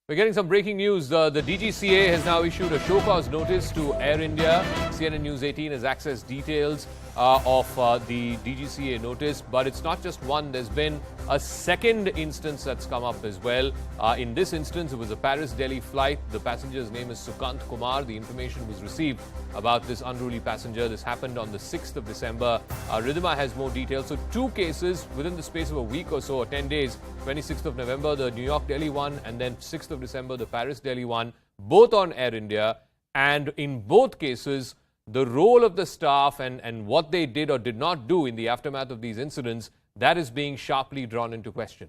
We're getting some breaking news. The DGCA has now issued a show cause notice to AirIndia. CNN News 18 has accessed details of the DGCA notice, but it's not just one. There's been a second instance that's come up as well. In this instance, it was a Paris-Delhi flight. The passenger's name is Sukant Kumar. The information was received about this unruly passenger. This happened on the 6th of December. Ridhima has more details. So two cases within the space of a week or so, or 10 days, 26th of November, the New York-Delhi one, and then 6th of December, the Paris-Delhi one, both on Air India. And in both cases, the role of the staff and what they did or did not do in the aftermath of these incidents, that is being sharply drawn into question.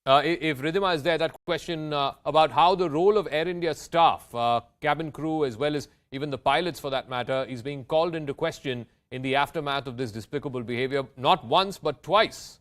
If Ridhima is there, that question about how the role of Air India staff, cabin crew, as well as even the pilots for that matter, is being called into question in the aftermath of this despicable behavior, not once but twice.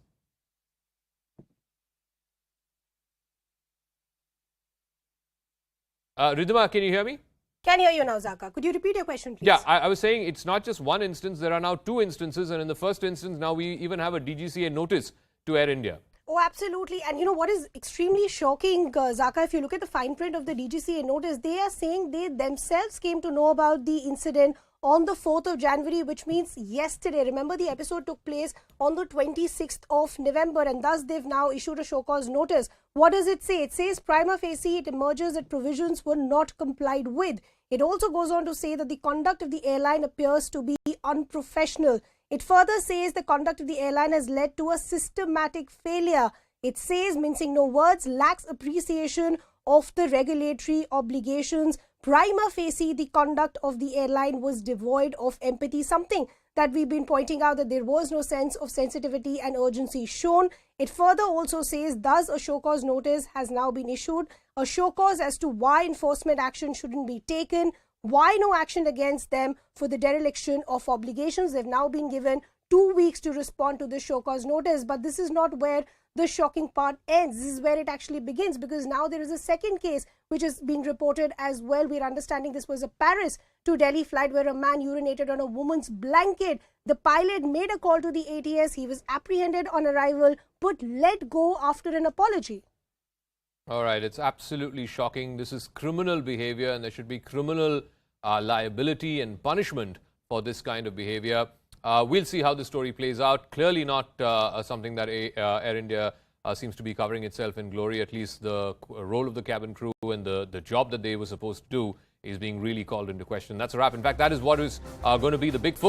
Ridhima, can you hear me? Can hear you now, Zaka. Could you repeat your question, please? Yeah, I was saying it's not just one instance. There are now two instances. And in the first instance, now we even have a DGCA notice to Air India. Oh, absolutely. And you know what is extremely shocking, Zaka, if you look at the fine print of the DGCA notice, they are saying they themselves came to know about the incident on the 4th of January, which means yesterday. Remember, the episode took place on the 26th of November, and thus they've now issued a show cause notice. What does it say? It says prima facie it emerges that provisions were not complied with. It also goes on to say that the conduct of the airline appears to be unprofessional. It further says the conduct of the airline has led to a systematic failure. It says, mincing no words, lacks appreciation of the regulatory obligations. Prima facie, the conduct of the airline was devoid of empathy, something that we've been pointing out, that there was no sense of sensitivity and urgency shown. It further also says, thus a show cause notice has now been issued, a show cause as to why enforcement action shouldn't be taken, why no action against them for the dereliction of obligations. They've now been given 2 weeks to respond to the show cause notice. But this is not where the shocking part ends. This is where it actually begins, because now there is a second case which has been reported as well. We're understanding this was a Paris to Delhi flight where a man urinated on a woman's blanket. The pilot made a call to the ATS. He was apprehended on arrival but let go after an apology. All right, it's absolutely shocking. This is criminal behavior, and there should be criminal liability and punishment for this kind of behavior. We'll see how the story plays out. Clearly not something that Air India seems to be covering itself in glory. At least the role of the cabin crew and the job that they were supposed to do is being really called into question. That's a wrap. In fact, that is what is going to be the big focus.